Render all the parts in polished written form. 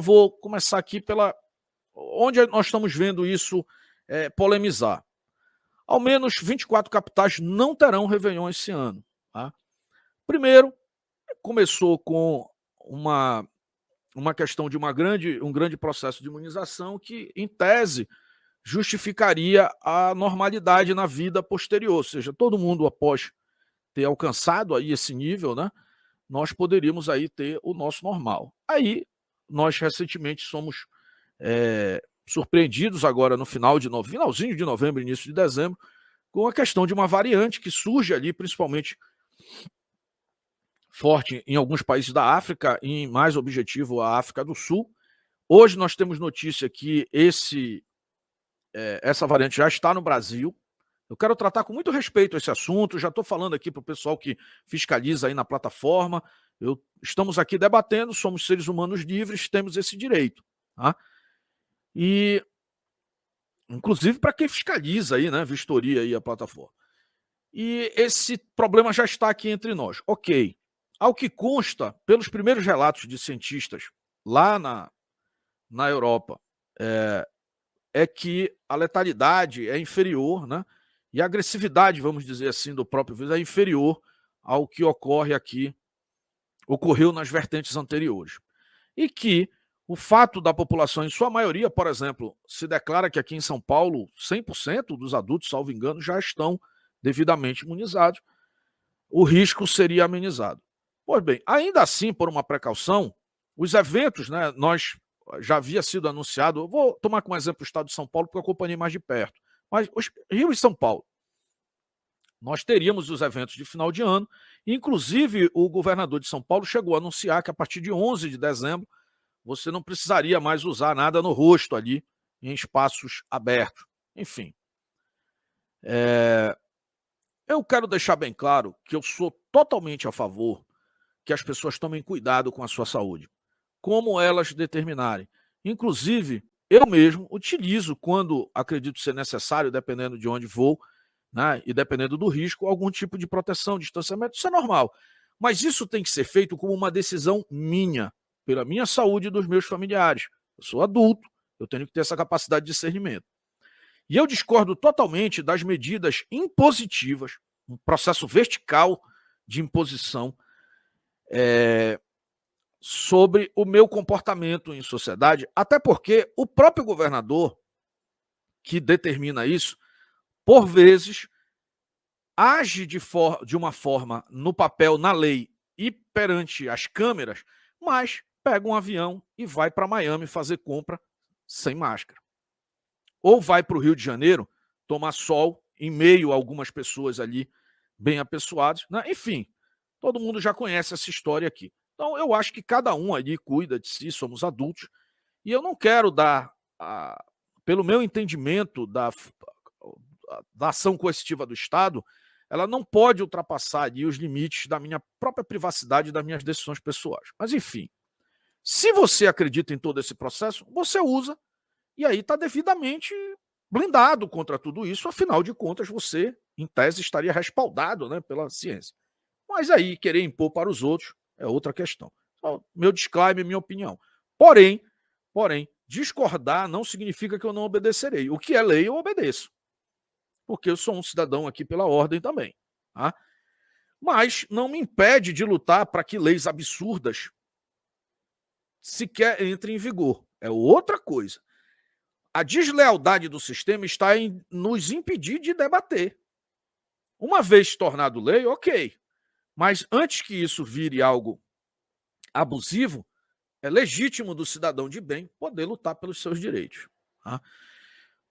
vou começar aqui pela onde nós estamos vendo isso polemizar. Ao menos 24 capitais não terão Réveillon esse ano. Tá? Primeiro, começou com uma questão de um grande processo de imunização que, em tese, justificaria a normalidade na vida posterior, ou seja, todo mundo após ter alcançado aí esse nível, né, nós poderíamos aí ter o nosso normal. Aí, nós recentemente somos surpreendidos agora no finalzinho de novembro, início de dezembro, com a questão de uma variante que surge ali, principalmente forte em alguns países da África, em mais objetivo a África do Sul. Hoje nós temos notícia que essa variante já está no Brasil. Eu quero tratar com muito respeito esse assunto, já estou falando aqui para o pessoal que fiscaliza aí na plataforma. Estamos aqui debatendo, somos seres humanos livres, temos esse direito. Tá? E, inclusive, para quem fiscaliza aí, né, vistoria aí a plataforma. E esse problema já está aqui entre nós. Ok. Ao que consta, pelos primeiros relatos de cientistas lá na Europa, é que a letalidade é inferior, né? E a agressividade, vamos dizer assim, do próprio vírus é inferior ao que ocorreu nas vertentes anteriores. E que o fato da população, em sua maioria, por exemplo, se declara que aqui em São Paulo 100% dos adultos, salvo engano, já estão devidamente imunizados, o risco seria amenizado. Pois bem, ainda assim, por uma precaução, os eventos, né, nós já havia sido anunciado, eu vou tomar como exemplo o estado de São Paulo, porque eu acompanhei mais de perto, mas Rio e São Paulo, nós teríamos os eventos de final de ano, inclusive o governador de São Paulo chegou a anunciar que a partir de 11 de dezembro você não precisaria mais usar nada no rosto ali, em espaços abertos. Enfim. Eu quero deixar bem claro que eu sou totalmente a favor que as pessoas tomem cuidado com a sua saúde, como elas determinarem. Inclusive, eu mesmo utilizo, quando acredito ser necessário, dependendo de onde vou, né, e dependendo do risco, algum tipo de proteção, distanciamento, isso é normal. Mas isso tem que ser feito como uma decisão minha, pela minha saúde e dos meus familiares. Eu sou adulto, eu tenho que ter essa capacidade de discernimento. E eu discordo totalmente das medidas impositivas, um processo vertical de imposição sobre o meu comportamento em sociedade, até porque o próprio governador que determina isso, por vezes, age de uma forma no papel, na lei e perante as câmeras, mas pega um avião e vai para Miami fazer compra sem máscara. Ou vai para o Rio de Janeiro tomar sol em meio a algumas pessoas ali bem apessoadas, né? Enfim, todo mundo já conhece essa história aqui. Então, eu acho que cada um ali cuida de si, somos adultos, e eu não quero dar, pelo meu entendimento da ação coercitiva do Estado, ela não pode ultrapassar ali os limites da minha própria privacidade e das minhas decisões pessoais. Mas, enfim, se você acredita em todo esse processo, você usa, e aí está devidamente blindado contra tudo isso, afinal de contas, você, em tese, estaria respaldado, né, pela ciência. Mas aí, querer impor para os outros é outra questão. Então, meu disclaimer, minha opinião. Porém, discordar não significa que eu não obedecerei. O que é lei, eu obedeço. Porque eu sou um cidadão aqui pela ordem também. Tá? Mas não me impede de lutar para que leis absurdas sequer entrem em vigor. É outra coisa. A deslealdade do sistema está em nos impedir de debater. Uma vez tornado lei, ok. Mas antes que isso vire algo abusivo, é legítimo do cidadão de bem poder lutar pelos seus direitos. Tá?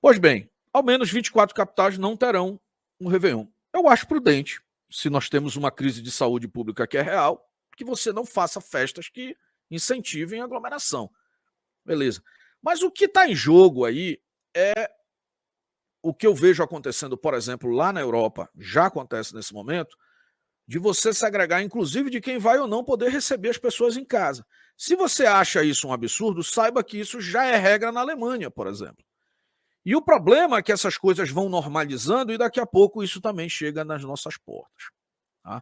Pois bem, ao menos 24 capitais não terão um Réveillon. Eu acho prudente, se nós temos uma crise de saúde pública que é real, que você não faça festas que incentivem a aglomeração. Beleza. Mas o que está em jogo aí é o que eu vejo acontecendo, por exemplo, lá na Europa, já acontece nesse momento, de você segregar, inclusive, de quem vai ou não poder receber as pessoas em casa. Se você acha isso um absurdo, saiba que isso já é regra na Alemanha, por exemplo. E o problema é que essas coisas vão normalizando e daqui a pouco isso também chega nas nossas portas. Tá?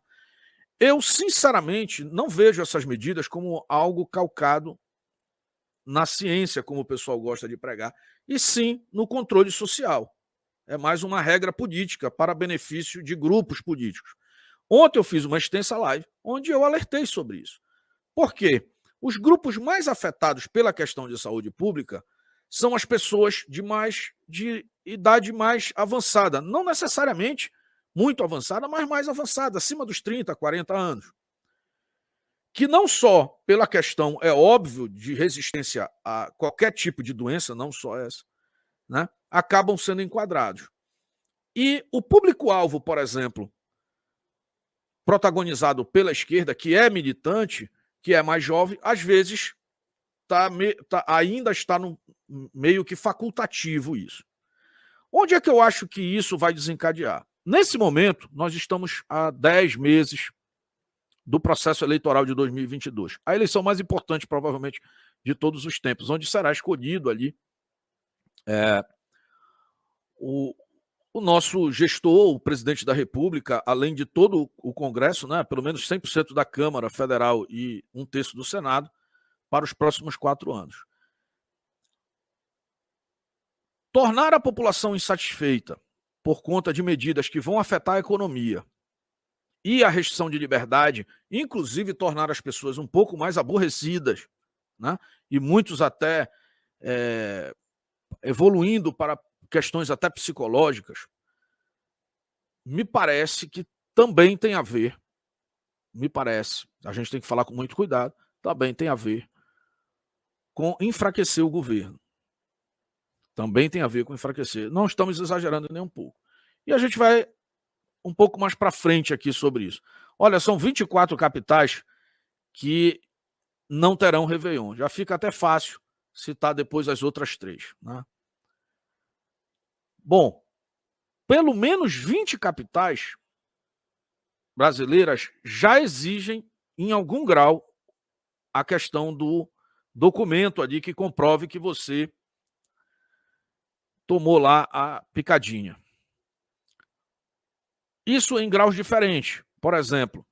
Eu, sinceramente, não vejo essas medidas como algo calcado na ciência, como o pessoal gosta de pregar, e sim no controle social. É mais uma regra política para benefício de grupos políticos. Ontem eu fiz uma extensa live onde eu alertei sobre isso. Por quê? Os grupos mais afetados pela questão de saúde pública são as pessoas de idade mais avançada. Não necessariamente muito avançada, mas mais avançada, acima dos 30, 40 anos. Que não só pela questão, é óbvio, de resistência a qualquer tipo de doença, não só essa, né, acabam sendo enquadrados. E o público-alvo, por exemplo, protagonizado pela esquerda, que é militante, que é mais jovem, às vezes ainda está no meio que facultativo isso. Onde é que eu acho que isso vai desencadear? Nesse momento, nós estamos há 10 meses do processo eleitoral de 2022. A eleição mais importante, provavelmente, de todos os tempos, onde será escolhido ali o nosso gestor, o presidente da República, além de todo o Congresso, né, pelo menos 100% da Câmara Federal e 1/3 do Senado, para os próximos 4 anos. Tornar a população insatisfeita por conta de medidas que vão afetar a economia e a restrição de liberdade, inclusive tornar as pessoas um pouco mais aborrecidas, né, e muitos até evoluindo para questões até psicológicas, me parece que também tem a ver, a gente tem que falar com muito cuidado, também tem a ver com enfraquecer o governo. Também tem a ver com enfraquecer. Não estamos exagerando nem um pouco. E a gente vai um pouco mais para frente aqui sobre isso. Olha, são 24 capitais que não terão Réveillon. Já fica até fácil citar depois as outras 3. Né? Bom, pelo menos 20 capitais brasileiras já exigem, em algum grau, a questão do documento ali que comprove que você tomou lá a picadinha. Isso em graus diferentes. Por exemplo,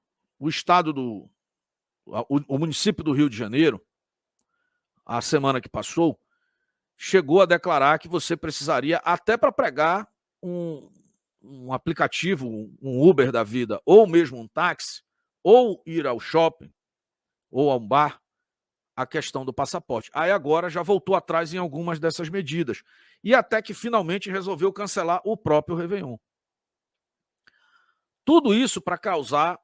o município do Rio de Janeiro, a semana que passou, chegou a declarar que você precisaria, até para pregar um aplicativo, um Uber da vida, ou mesmo um táxi, ou ir ao shopping, ou a um bar, a questão do passaporte. Aí agora já voltou atrás em algumas dessas medidas. E até que finalmente resolveu cancelar o próprio Réveillon. Tudo isso para causar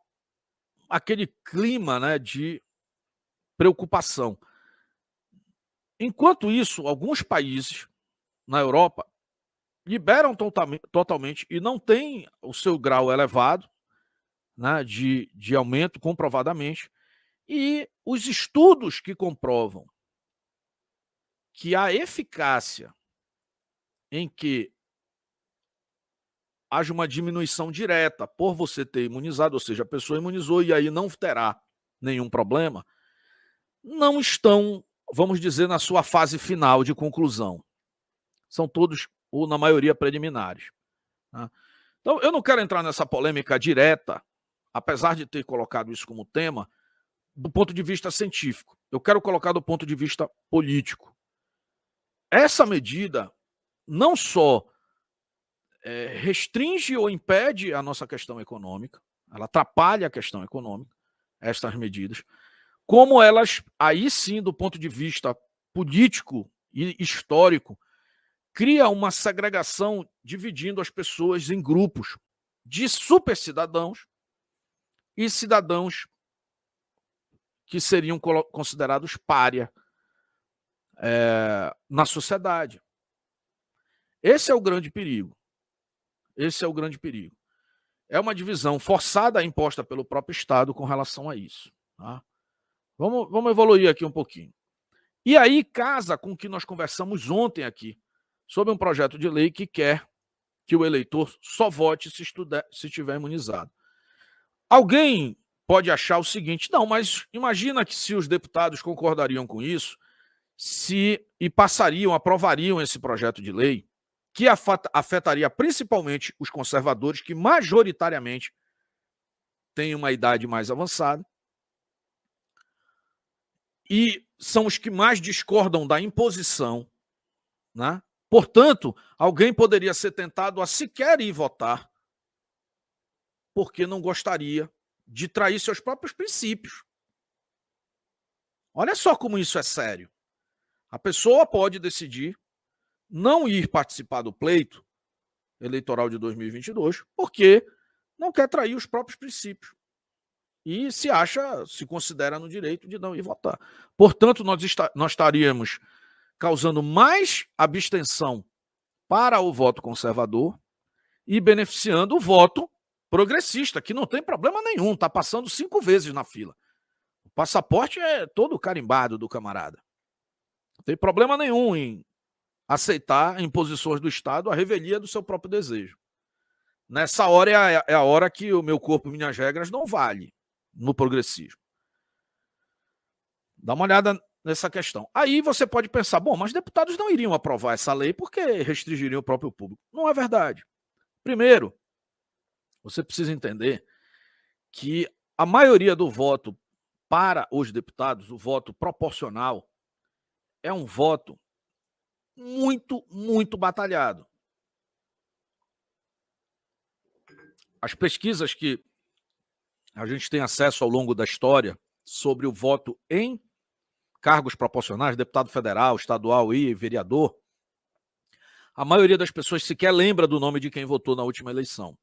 aquele clima, né, de preocupação. Enquanto isso, alguns países na Europa liberam totalmente e não tem o seu grau elevado, né, de aumento comprovadamente, e os estudos que comprovam que a eficácia em que haja uma diminuição direta por você ter imunizado, ou seja, a pessoa imunizou e aí não terá nenhum problema, não estão, vamos dizer, na sua fase final de conclusão. São todos, ou na maioria, preliminares. Né? Então, eu não quero entrar nessa polêmica direta, apesar de ter colocado isso como tema, do ponto de vista científico. Eu quero colocar do ponto de vista político. Essa medida não só restringe ou impede a nossa questão econômica, ela atrapalha a questão econômica, estas medidas, como elas, aí sim, do ponto de vista político e histórico, cria uma segregação dividindo as pessoas em grupos de supercidadãos e cidadãos que seriam considerados pária na sociedade. Esse é o grande perigo. Esse é o grande perigo. É uma divisão forçada imposta pelo próprio Estado com relação a isso. Tá? Vamos evoluir aqui um pouquinho. E aí casa com o que nós conversamos ontem aqui, sobre um projeto de lei que quer que o eleitor só vote se estiver imunizado. Alguém pode achar o seguinte, não, mas imagina que se os deputados concordariam com isso, aprovariam esse projeto de lei, que afetaria principalmente os conservadores, que majoritariamente têm uma idade mais avançada. E são os que mais discordam da imposição, né? Portanto, alguém poderia ser tentado a sequer ir votar porque não gostaria de trair seus próprios princípios. Olha só como isso é sério. A pessoa pode decidir não ir participar do pleito eleitoral de 2022 porque não quer trair os próprios princípios e se considera no direito de não ir votar. Portanto, nós estaríamos causando mais abstenção para o voto conservador e beneficiando o voto progressista, que não tem problema nenhum, está passando 5 vezes na fila. O passaporte é todo carimbado do camarada. Não tem problema nenhum em aceitar imposições do Estado à revelia do seu próprio desejo. Nessa hora é a hora que o meu corpo, minhas regras não vale no progressismo. Dá uma olhada nessa questão. Aí você pode pensar, bom, mas deputados não iriam aprovar essa lei porque restringiriam o próprio público. Não é verdade. Primeiro, você precisa entender que a maioria do voto para os deputados, o voto proporcional, é um voto muito, muito batalhado. As pesquisas que a gente tem acesso ao longo da história sobre o voto em cargos proporcionais, deputado federal, estadual e vereador, a maioria das pessoas sequer lembra do nome de quem votou na última eleição.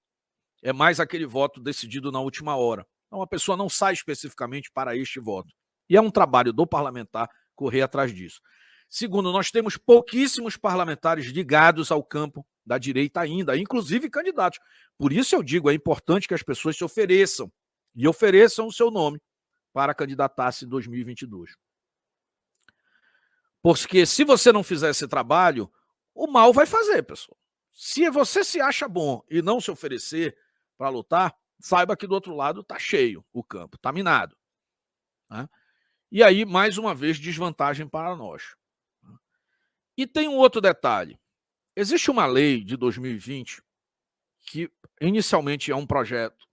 É mais aquele voto decidido na última hora. Então a pessoa não sai especificamente para este voto. E é um trabalho do parlamentar correr atrás disso. Segundo, nós temos pouquíssimos parlamentares ligados ao campo da direita ainda, inclusive candidatos. Por isso eu digo, é importante que as pessoas se ofereçam e ofereçam o seu nome para candidatar-se em 2022. Porque se você não fizer esse trabalho, o mal vai fazer, pessoal. Se você se acha bom e não se oferecer para lutar, saiba que do outro lado está cheio o campo, está minado. Né? E aí, mais uma vez, desvantagem para nós. E tem um outro detalhe. Existe uma lei de 2020 que inicialmente é um projeto,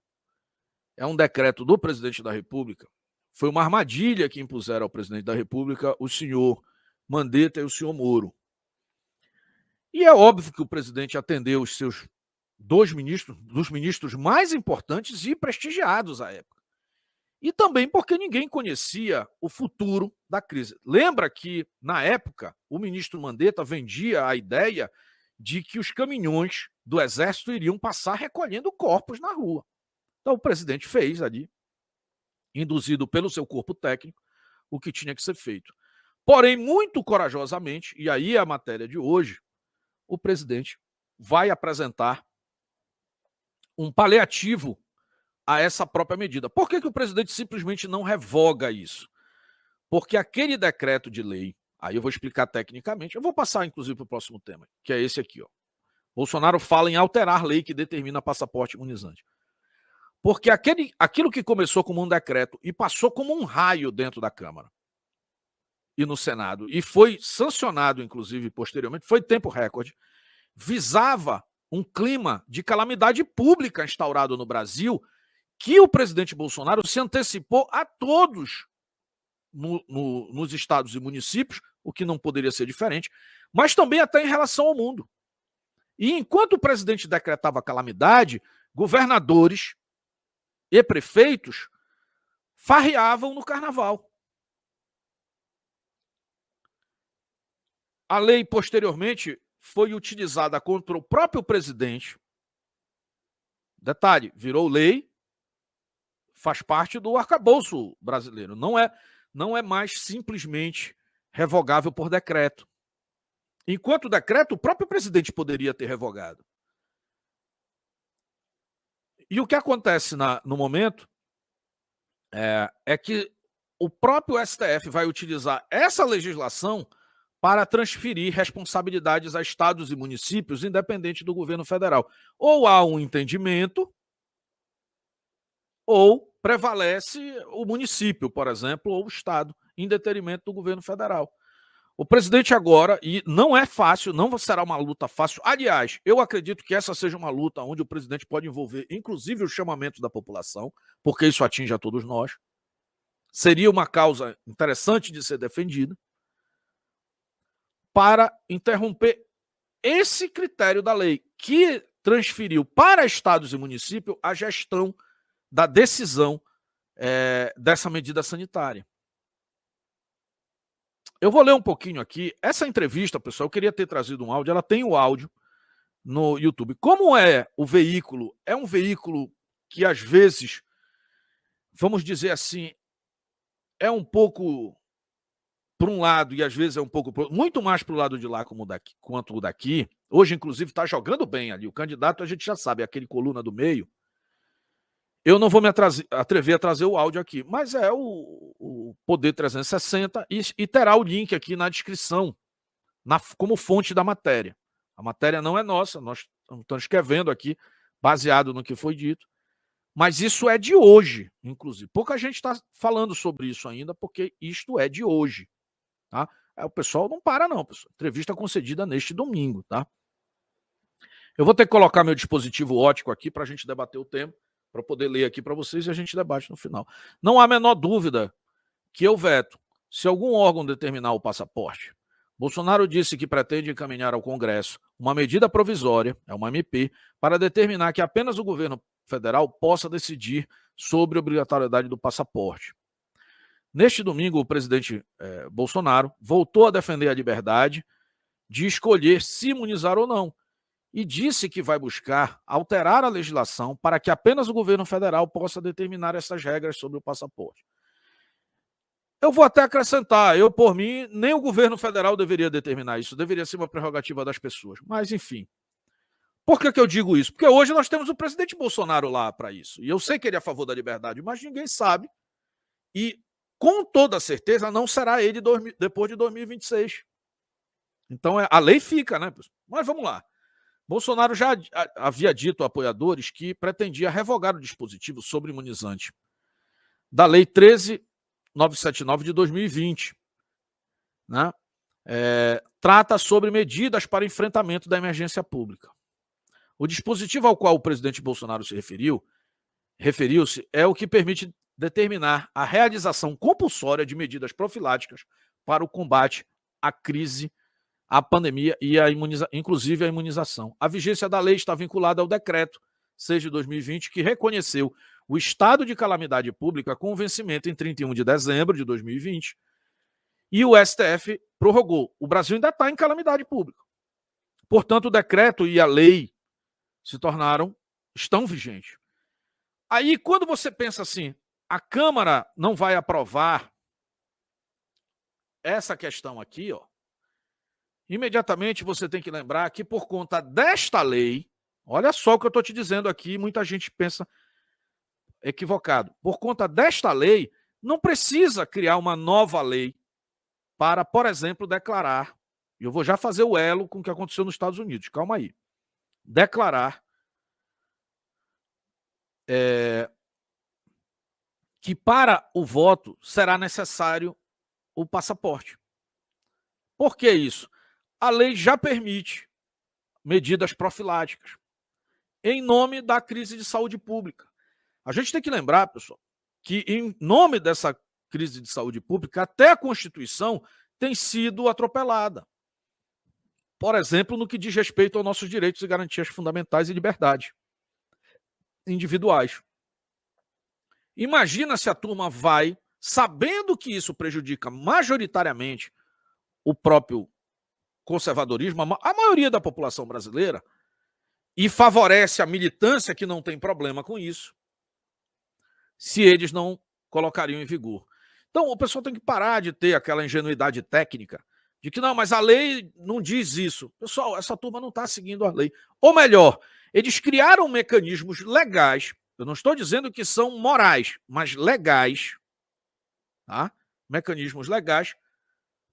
é um decreto do presidente da República. Foi uma armadilha que impuseram ao presidente da República o senhor Mandetta e o senhor Moro. E é óbvio que o presidente atendeu os seus dos ministros mais importantes e prestigiados à época. E também porque ninguém conhecia o futuro da crise. Lembra que, na época, o ministro Mandetta vendia a ideia de que os caminhões do Exército iriam passar recolhendo corpos na rua. Então o presidente fez ali, induzido pelo seu corpo técnico, o que tinha que ser feito. Porém, muito corajosamente, e aí é a matéria de hoje, o presidente vai apresentar um paliativo a essa própria medida. Por que o presidente simplesmente não revoga isso? Porque aquele decreto de lei, aí eu vou explicar tecnicamente, eu vou passar inclusive para o próximo tema, que é esse aqui. Ó. Bolsonaro fala em alterar lei que determina passaporte imunizante. Porque aquilo que começou como um decreto e passou como um raio dentro da Câmara e no Senado, e foi sancionado, inclusive, posteriormente, foi tempo recorde, visava um clima de calamidade pública instaurado no Brasil, que o presidente Bolsonaro se antecipou a todos nos estados e municípios, o que não poderia ser diferente, mas também até em relação ao mundo. E enquanto o presidente decretava calamidade, governadores e prefeitos farreavam no carnaval. A lei, posteriormente, foi utilizada contra o próprio presidente. Detalhe, virou lei, faz parte do arcabouço brasileiro. Não é mais simplesmente revogável por decreto. Enquanto o decreto, o próprio presidente poderia ter revogado. E o que acontece no momento é que o próprio STF vai utilizar essa legislação para transferir responsabilidades a estados e municípios, independente do governo federal. Ou há um entendimento, ou prevalece o município, por exemplo, ou o estado, em detrimento do governo federal. O presidente agora, e não é fácil, não será uma luta fácil. Aliás, eu acredito que essa seja uma luta onde o presidente pode envolver, inclusive, o chamamento da população, porque isso atinge a todos nós. seria uma causa interessante de ser defendida, para interromper esse critério da lei, que transferiu para estados e municípios a gestão da decisão dessa medida sanitária. Eu vou ler um pouquinho aqui. Essa entrevista, pessoal, eu queria ter trazido um áudio, ela tem o áudio no YouTube. Como é o veículo? É um veículo que, às vezes, vamos dizer assim, é um pouco para um lado e às vezes é um pouco muito mais para o lado de lá quanto o daqui. Hoje, inclusive, está jogando bem ali. O candidato, a gente já sabe, aquele coluna do meio. Eu não vou me atrever a trazer o áudio aqui, mas é o Poder 360 e terá o link aqui na descrição, como fonte da matéria. A matéria não é nossa, nós estamos escrevendo aqui, baseado no que foi dito. Mas isso é de hoje, inclusive. Pouca gente está falando sobre isso ainda, porque isto é de hoje. Tá? O pessoal não para, não, pessoal. Entrevista concedida neste domingo. Tá? Eu vou ter que colocar meu dispositivo ótico aqui para a gente debater o tema, para poder ler aqui para vocês e a gente debate no final. Não há a menor dúvida que eu veto, se algum órgão determinar o passaporte. Bolsonaro disse que pretende encaminhar ao Congresso uma medida provisória, uma MP, para determinar que apenas o governo federal possa decidir sobre a obrigatoriedade do passaporte. Neste domingo, o presidente Bolsonaro voltou a defender a liberdade de escolher se imunizar ou não e disse que vai buscar alterar a legislação para que apenas o governo federal possa determinar essas regras sobre o passaporte. Eu vou até acrescentar, por mim, nem o governo federal deveria determinar isso, deveria ser uma prerrogativa das pessoas. Mas, enfim. Por que eu digo isso? Porque hoje nós temos o presidente Bolsonaro lá para isso. E eu sei que ele é a favor da liberdade, mas ninguém sabe. E, com toda certeza, não será ele depois de 2026. Então, a lei fica, né? Mas vamos lá. Bolsonaro já havia dito a apoiadores que pretendia revogar o dispositivo sobre imunizante da Lei 13.979 de 2020. Né? Trata sobre medidas para enfrentamento da emergência pública. O dispositivo ao qual o presidente Bolsonaro se referiu-se é o que permite determinar a realização compulsória de medidas profiláticas para o combate à crise, à pandemia e inclusive à imunização. A vigência da lei está vinculada ao decreto 6 de 2020, que reconheceu o estado de calamidade pública com vencimento em 31 de dezembro de 2020, e o STF prorrogou. O Brasil ainda está em calamidade pública. Portanto, o decreto e a lei estão vigentes. Aí, quando você pensa assim, a Câmara não vai aprovar essa questão aqui, imediatamente você tem que lembrar que por conta desta lei, olha só o que eu estou te dizendo aqui, muita gente pensa equivocado. Por conta desta lei, não precisa criar uma nova lei para, por exemplo, declarar, e eu vou já fazer o elo com o que aconteceu nos Estados Unidos, calma aí, declarar que para o voto será necessário o passaporte. Por que isso? A lei já permite medidas profiláticas em nome da crise de saúde pública. A gente tem que lembrar, pessoal, que em nome dessa crise de saúde pública, até a Constituição tem sido atropelada. Por exemplo, no que diz respeito aos nossos direitos e garantias fundamentais e liberdades individuais. Imagina se a turma vai, sabendo que isso prejudica majoritariamente o próprio conservadorismo, a maioria da população brasileira, e favorece a militância que não tem problema com isso, se eles não colocariam em vigor. Então, o pessoal tem que parar de ter aquela ingenuidade técnica de que não, mas a lei não diz isso. Pessoal, essa turma não está seguindo a lei. Ou melhor, eles criaram mecanismos legais, eu não estou dizendo que são morais, mas legais, tá? Mecanismos legais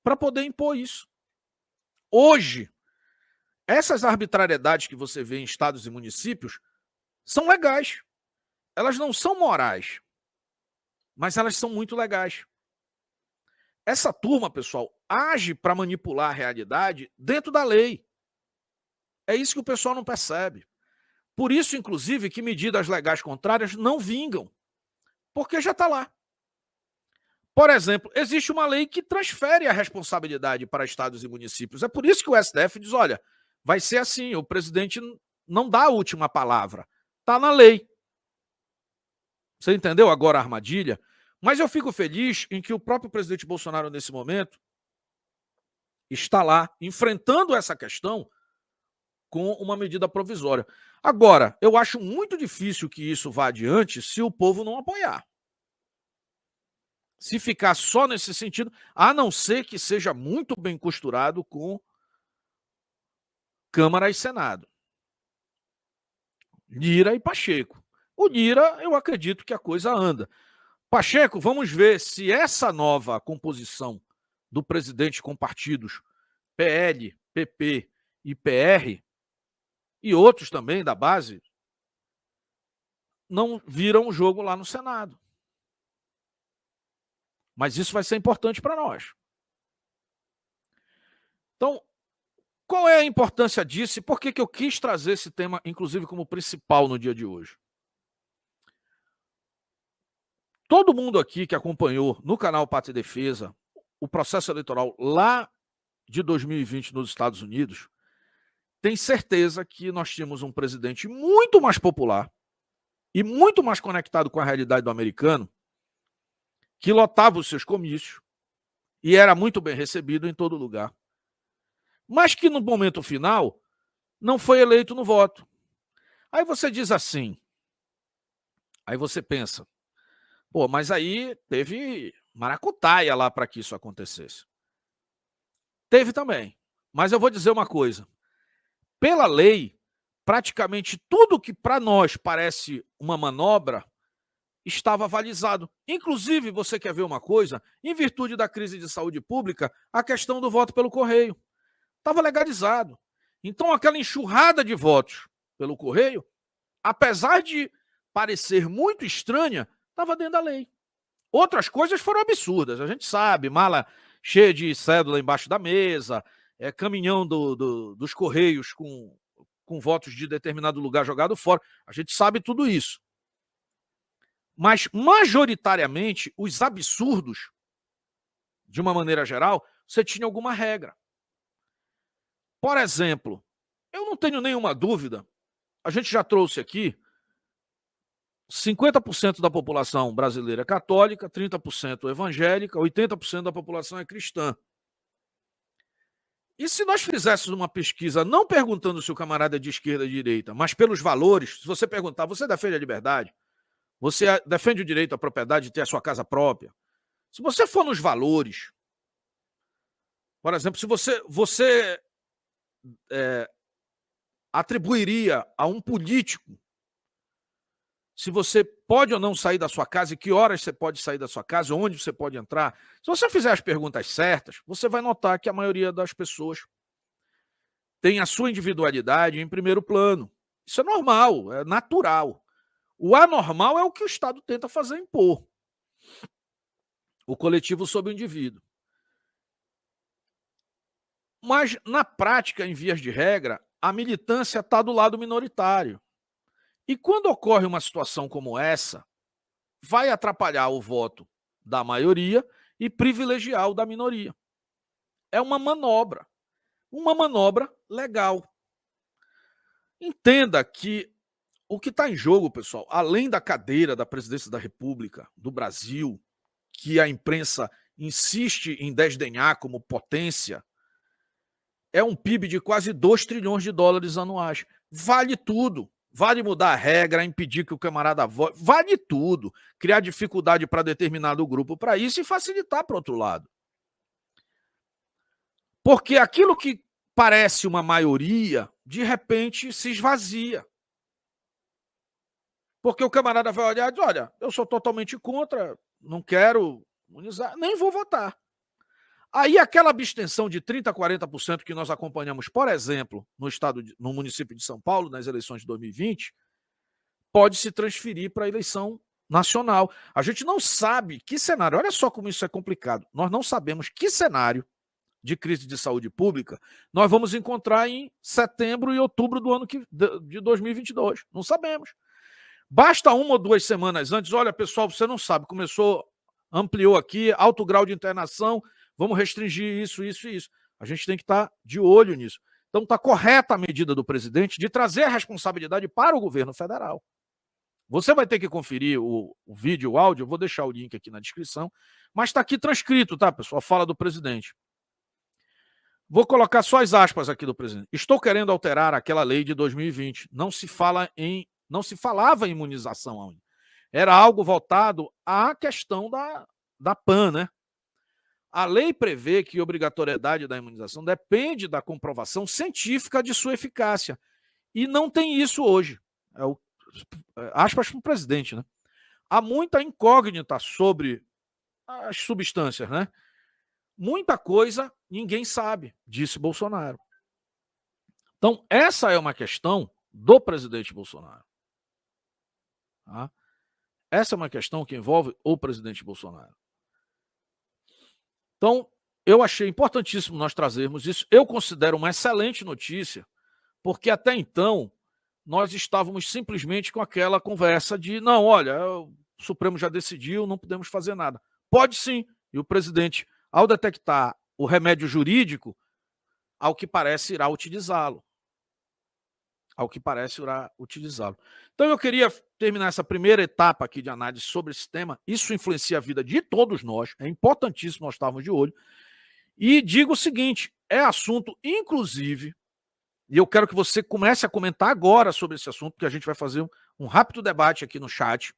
para poder impor isso. Hoje, essas arbitrariedades que você vê em estados e municípios são legais. Elas não são morais, mas elas são muito legais. Essa turma, pessoal, age para manipular a realidade dentro da lei. É isso que o pessoal não percebe. Por isso, inclusive, que medidas legais contrárias não vingam, porque já está lá. Por exemplo, existe uma lei que transfere a responsabilidade para estados e municípios. É por isso que o STF diz, olha, vai ser assim, o presidente não dá a última palavra. Está na lei. Você entendeu agora a armadilha? Mas eu fico feliz em que o próprio presidente Bolsonaro, nesse momento, está lá enfrentando essa questão com uma medida provisória. Agora, eu acho muito difícil que isso vá adiante se o povo não apoiar. Se ficar só nesse sentido, a não ser que seja muito bem costurado com Câmara e Senado. Lira e Pacheco. O Lira, eu acredito que a coisa anda. Pacheco, vamos ver se essa nova composição do presidente com partidos PL, PP e PR e outros também da base não viram o jogo lá no Senado. Mas isso vai ser importante para nós. Então, qual é a importância disso e por que eu quis trazer esse tema, inclusive, como principal no dia de hoje? Todo mundo aqui que acompanhou no canal Pátria e Defesa o processo eleitoral lá de 2020 nos Estados Unidos tem certeza que nós tínhamos um presidente muito mais popular e muito mais conectado com a realidade do americano, que lotava os seus comícios e era muito bem recebido em todo lugar, mas que no momento final não foi eleito no voto. Aí você diz assim, aí você pensa, pô, mas aí teve maracutaia lá para que isso acontecesse. Teve também, mas eu vou dizer uma coisa, pela lei, praticamente tudo que para nós parece uma manobra estava avalizado. Inclusive, você quer ver uma coisa? Em virtude da crise de saúde pública, a questão do voto pelo correio estava legalizado. Então, aquela enxurrada de votos pelo correio, apesar de parecer muito estranha, estava dentro da lei. Outras coisas foram absurdas, a gente sabe, mala cheia de cédula embaixo da mesa, caminhão dos correios com votos de determinado lugar jogado fora, a gente sabe tudo isso. Mas, majoritariamente, os absurdos, de uma maneira geral, você tinha alguma regra. Por exemplo, eu não tenho nenhuma dúvida, a gente já trouxe aqui, 50% da população brasileira é católica, 30% evangélica, 80% da população é cristã. E se nós fizéssemos uma pesquisa, não perguntando se o camarada é de esquerda ou de direita, mas pelos valores, se você perguntar, você defende a liberdade? Você defende o direito à propriedade de ter a sua casa própria? Se você for nos valores, por exemplo, se você atribuiria a um político se você pode ou não sair da sua casa e que horas você pode sair da sua casa, onde você pode entrar. Se você fizer as perguntas certas, você vai notar que a maioria das pessoas tem a sua individualidade em primeiro plano. Isso é normal, é natural. O anormal é o que o Estado tenta fazer impor. O coletivo sobre o indivíduo. Mas, na prática, em vias de regra, a militância está do lado minoritário. E quando ocorre uma situação como essa, vai atrapalhar o voto da maioria e privilegiar o da minoria. É uma manobra legal. Entenda que o que está em jogo, pessoal, além da cadeira da presidência da República do Brasil, que a imprensa insiste em desdenhar como potência, é um PIB de quase 2 trilhões de dólares anuais. Vale tudo. Vale mudar a regra, impedir que o camarada vote, vale tudo. Criar dificuldade para determinado grupo para isso e facilitar para o outro lado. Porque aquilo que parece uma maioria, de repente se esvazia. Porque o camarada vai olhar e diz, olha, eu sou totalmente contra, não quero imunizar, nem vou votar. Aí aquela abstenção de 30% a 40% que nós acompanhamos, por exemplo, no município de São Paulo, nas eleições de 2020, pode se transferir para a eleição nacional. A gente não sabe que cenário, olha só como isso é complicado, nós não sabemos que cenário de crise de saúde pública nós vamos encontrar em setembro e outubro do ano de 2022. Não sabemos. Basta 1 ou 2 semanas antes, olha pessoal, você não sabe, começou ampliou aqui, alto grau de internação, vamos restringir isso, isso e isso. A gente tem que estar de olho nisso. Então está correta a medida do presidente de trazer a responsabilidade para o governo federal. Você vai ter que conferir o vídeo, o áudio, eu vou deixar o link aqui na descrição, mas está aqui transcrito, tá, pessoal? Fala do presidente. Vou colocar só as aspas aqui do presidente. Estou querendo alterar aquela lei de 2020. Não se falava em imunização ainda. Era algo voltado à questão da PAN, né? A lei prevê que a obrigatoriedade da imunização depende da comprovação científica de sua eficácia. E não tem isso hoje. Aspas para o presidente, né? Há muita incógnita sobre as substâncias, né? Muita coisa ninguém sabe, disse Bolsonaro. Então, essa é uma questão do presidente Bolsonaro. Tá? Essa é uma questão que envolve o presidente Bolsonaro. Então, eu achei importantíssimo nós trazermos isso. Eu considero uma excelente notícia, porque até então nós estávamos simplesmente com aquela conversa de não, olha, o Supremo já decidiu, não podemos fazer nada. Pode sim, e o presidente, ao detectar o remédio jurídico, ao que parece irá utilizá-lo. Então eu queria terminar essa primeira etapa aqui de análise sobre esse tema. Isso influencia a vida de todos nós, é importantíssimo nós estarmos de olho. E digo o seguinte, é assunto, inclusive, e eu quero que você comece a comentar agora sobre esse assunto, porque a gente vai fazer um rápido debate aqui no chat,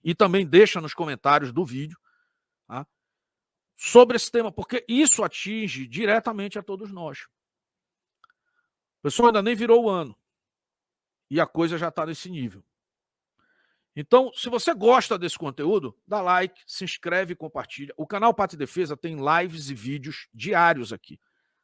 e também deixa nos comentários do vídeo, tá? Sobre esse tema, porque isso atinge diretamente a todos nós. O pessoal ainda nem virou o ano, e a coisa já está nesse nível. Então, se você gosta desse conteúdo, dá like, se inscreve e compartilha. O canal Pátria e Defesa tem lives e vídeos diários aqui.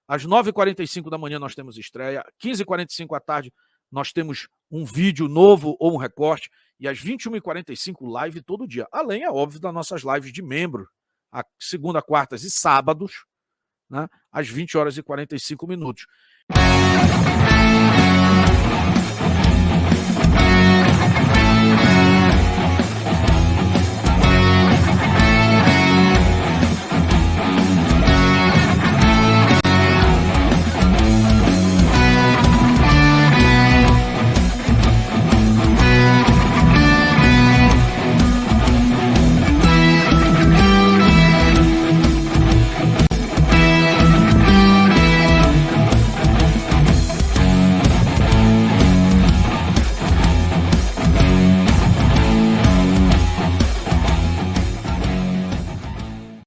Às 9h45 da manhã nós temos estreia, 15h45 à tarde nós temos um vídeo novo ou um recorte, e às 21h45 live todo dia. Além, é óbvio, das nossas lives de membro, a segunda, quartas e sábados, né, às 20h45.